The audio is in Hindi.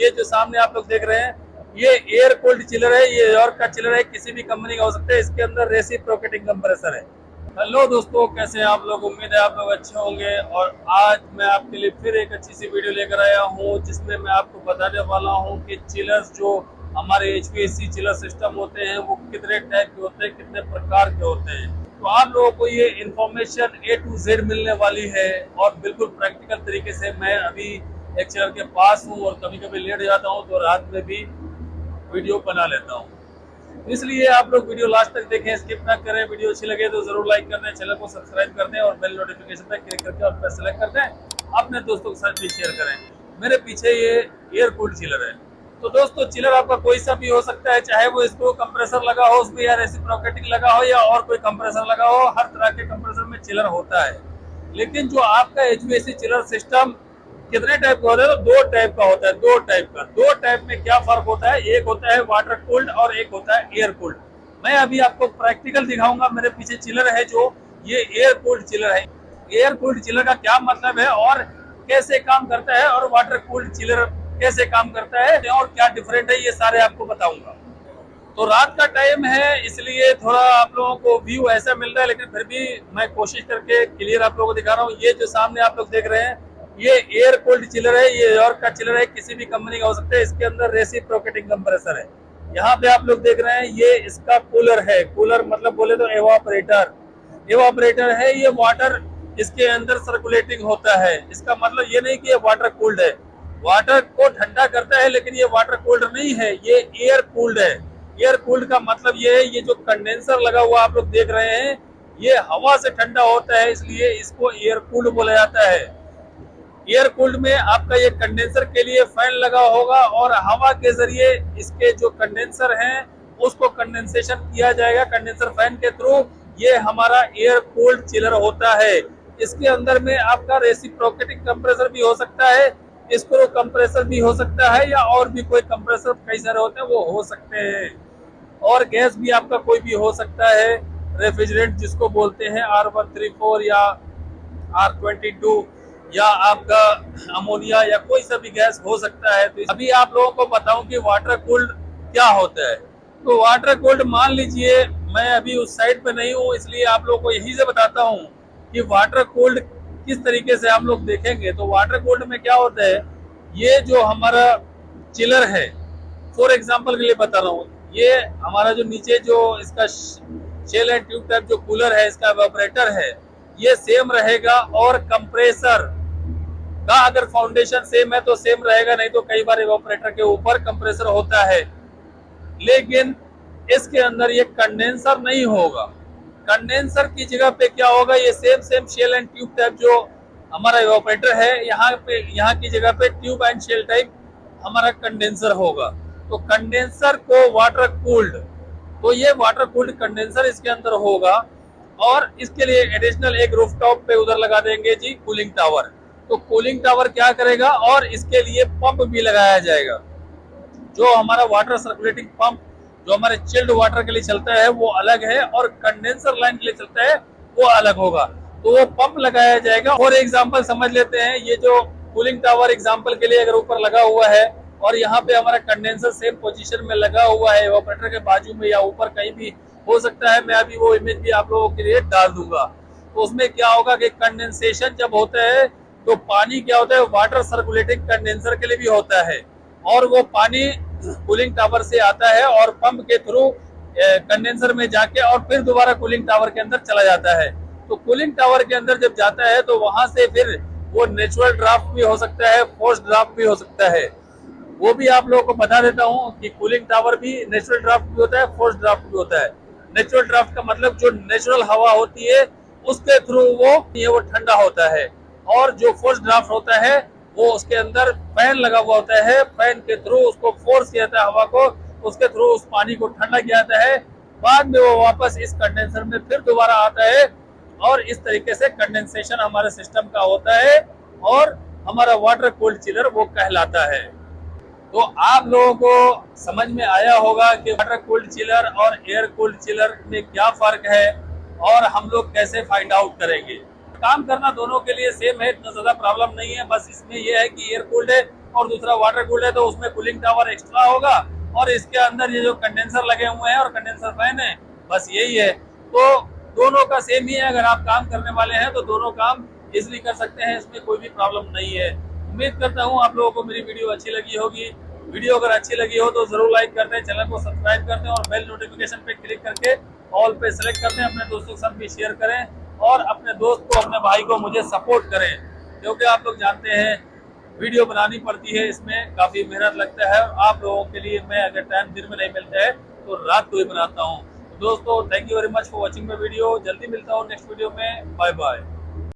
ये जो सामने आप लोग देख रहे हैं ये एयर कूल्ड चिलर है। ये यॉर्क का चिलर है, किसी भी कंपनी का हो सकता है। इसके अंदर रेसिप्रोकेटिंग कंप्रेसर है। हेलो दोस्तों, कैसे हैं आप लोग? उम्मीद है आप लोग अच्छे होंगे। और आज मैं आपके लिए फिर एक अच्छी सी वीडियो लेकर आया हूँ जिसमें मैं आपको बताने वाला हूँ कि चिलर्स जो हमारे HVAC चिलर सिस्टम होते हैं वो कितने टाइप के होते हैं, कितने प्रकार के होते हैं। तो आप लोगों को ये इन्फॉर्मेशन A to Z मिलने वाली है और बिल्कुल प्रैक्टिकल तरीके से। मैं अभी एक चिलर के पास हूँ और कभी कभी लेट जाता हूँ तो रात में भी वीडियो बना लेता हूँ, इसलिए आप लोग वीडियो लास्ट तक देखें, स्किप ना करें। वीडियो अच्छी लगे तो जरूर लाइक कर दें, चैनल को सब्सक्राइब कर दें और बेल नोटिफिकेशन पर क्लिक करके और पर सेलेक्ट कर दें। अपने दोस्तों के साथ भी शेयर करें। मेरे पीछे ये एयर कूल्ड चिलर है। तो दोस्तों, चिलर आपका कोई सा भी हो सकता है, चाहे वो इसको कंप्रेसर लगा हो उसमें या रेसिप्रोकेटिंग लगा हो या और कोई कंप्रेसर लगा हो। हर तरह के कंप्रेसर में चिलर होता है। लेकिन जो आपका HVAC चिलर सिस्टम कितने टाइप का होता है? तो दो टाइप का होता है। दो टाइप में क्या फर्क होता है? एक होता है वाटर कूल्ड और एक होता है एयर कूल्ड। मैं अभी आपको प्रैक्टिकल दिखाऊंगा। मेरे पीछे चिलर है जो ये एयर कूल्ड चिलर है। एयर कूल्ड चिलर का क्या मतलब है और कैसे काम करता है, और वाटर कूल्ड चिलर कैसे काम करता है और क्या डिफरेंट है, ये सारे आपको बताऊंगा। तो रात का टाइम है इसलिए थोड़ा आप लोगों को व्यू ऐसा मिल रहा है, लेकिन फिर भी मैं कोशिश करके क्लियर आप लोगों को दिखा रहा हूँ। ये जो सामने आप लोग देख रहे हैं ये एयर कूल्ड चिलर है। ये यॉर्क का चिलर है, किसी भी कंपनी का हो सकता है। इसके अंदर रेसिप्रोकेटिंग कंप्रेसर है। यहाँ पे आप लोग देख रहे हैं ये इसका कूलर है। कूलर मतलब बोले तो एवापरेटर है। ये वाटर इसके अंदर सर्कुलेटिंग होता है। इसका मतलब ये नहीं कि ये वाटर कूल्ड है, वाटर को ठंडा करता है, लेकिन ये वाटर कूल्ड नहीं है, ये एयर कूल्ड है। एयर कूल्ड का मतलब ये है, ये जो कंडेंसर लगा हुआ आप लोग देख रहे हैं ये हवा से ठंडा होता है, इसलिए इसको एयर कूल्ड बोला जाता है। एयर कूल्ड में आपका ये कंडेंसर के लिए फैन लगा होगा और हवा के जरिए इसके जो कंडेंसर हैं उसको कंडेंसेशन किया जाएगा कंडेंसर फैन के थ्रू। ये हमारा एयर कूल्ड चिलर होता है। इसके अंदर में आपका रेसिप्रोकेटिंग कंप्रेसर भी हो सकता है, स्क्रू कंप्रेसर भी हो सकता है, या और भी कोई कंप्रेसर कई सारे होते हैं वो हो सकते हैं। और गैस भी आपका कोई भी हो सकता है, रेफ्रिजरेंट जिसको बोलते हैं R134 या R22 या आपका अमोनिया या कोई सा भी गैस हो सकता है। तो अभी आप लोगों को बताऊं कि वाटर कूल्ड क्या होता है। तो वाटर कूल्ड मान लीजिए मैं अभी उस साइड पे नहीं हूँ, इसलिए आप लोगों को यही से बताता हूँ कि वाटर कूल्ड किस तरीके से आप लोग देखेंगे। तो वाटर कूल्ड में क्या होता है, ये जो हमारा चिलर है, फॉर एग्जांपल के लिए बता रहा हूँ, ये हमारा जो नीचे जो इसका शेल एंड ट्यूब टाइप जो कूलर है, इसका इवेपोरेटर है, ये सेम रहेगा। और कंप्रेसर का अगर फाउंडेशन सेम है तो सेम रहेगा, नहीं तो कई बार इवेपोरेटर के ऊपर कंप्रेसर होता है। लेकिन इसके अंदर ये कंडेंसर नहीं होगा। कंडेंसर की जगह पे क्या होगा, ये same shell and tube type जो हमारा इवेपोरेटर है, यहाँ की जगह पे ट्यूब एंड शेल टाइप हमारा कंडेंसर होगा। तो कंडेंसर को वाटर कूल्ड, तो ये वाटर कूल्ड कंडेंसर इसके अंदर होगा। और इसके लिए एडिशनल एक रूफटॉप पे उधर लगा देंगे जी कूलिंग टावर। तो कूलिंग टावर क्या करेगा, और इसके लिए पंप भी लगाया जाएगा। जो हमारा वाटर सर्कुलेटिंग पंप जो हमारे चिल्ड वाटर के लिए चलता है वो अलग है, और कंडेंसर लाइन के लिए चलता है वो अलग होगा। तो वो पंप लगाया जाएगा। और एग्जांपल समझ लेते हैं, ये जो कूलिंग टावर एग्जांपल के लिए अगर ऊपर लगा हुआ है और यहाँ पे हमारा कंडेंसर सेम पोजीशन में लगा हुआ है, इवेपोरेटर के बाजू में या ऊपर कहीं भी हो सकता है, मैं अभी वो इमेज भी आप लोगों के लिए डाल दूंगा। तो उसमें क्या होगा कि कंडेंसेशन जब होता है तो पानी क्या होता है, वाटर सर्कुलेटिंग कंडेंसर के लिए भी होता है, और वो पानी कूलिंग टावर से आता है और पंप के थ्रू कंडेंसर में जाके और फिर दोबारा कूलिंग टावर के अंदर चला जाता है। तो कूलिंग टावर के अंदर जब जाता है तो वहां से फिर वो नेचुरल ड्राफ्ट भी हो सकता है, फोर्स ड्राफ्ट भी हो सकता है। वो भी आप लोगों को बता देता हूँ कि कूलिंग टावर भी नेचुरल ड्राफ्ट भी होता है, फोर्स ड्राफ्ट भी होता है। नेचुरल ड्राफ्ट का मतलब जो नेचुरल हवा होती है उसके थ्रू वो ठंडा होता है, और जो फोर्स ड्राफ्ट होता है वो उसके अंदर फैन लगा हुआ होता है, फैन के थ्रू उसको फोर्स किया जाता है हवा को, उसके थ्रू उस पानी को ठंडा किया जाता है। बाद में वो वापस इस कंडेंसर में फिर दोबारा आता है, और इस तरीके से कंडेंसेशन हमारे सिस्टम का होता है, और हमारा वाटर कूल्ड चिलर वो कहलाता है। तो आप लोगों को समझ में आया होगा कि वाटर कूल्ड चिलर और एयर कूल्ड चिलर में क्या फर्क है और हम लोग कैसे फाइंड आउट करेंगे। काम करना दोनों के लिए सेम है, इतना ज्यादा प्रॉब्लम नहीं है। बस इसमें यह है कि एयर कूल्ड है और दूसरा वाटर कूल्ड है तो उसमें कूलिंग टावर एक्स्ट्रा होगा, और इसके अंदर ये जो कंडेंसर लगे हुए हैं और कंडेंसर फैन है, बस यही है। तो दोनों का सेम ही है, अगर आप काम करने वाले हैं तो दोनों काम इजिली कर सकते हैं, इसमें कोई भी प्रॉब्लम नहीं है। उम्मीद करता हूँ आप लोगों को मेरी वीडियो अच्छी लगी होगी। वीडियो अगर अच्छी लगी हो तो जरूर लाइक कर दें, चैनल को सब्सक्राइब कर दें और बेल नोटिफिकेशन पे क्लिक करके ऑल पे सेलेक्ट कर दें। अपने दोस्तों के साथ भी शेयर करें और अपने दोस्त को, अपने भाई को मुझे सपोर्ट करें, क्योंकि आप लोग जानते हैं वीडियो बनानी पड़ती है, इसमें काफ़ी मेहनत लगता है। आप लोगों के लिए मैं अगर टाइम दिन में नहीं मिलता है तो रात को ही बनाता हूँ। दोस्तों thank you very much for watching my video. जल्दी मिलता हूँ नेक्स्ट वीडियो में। Bye bye.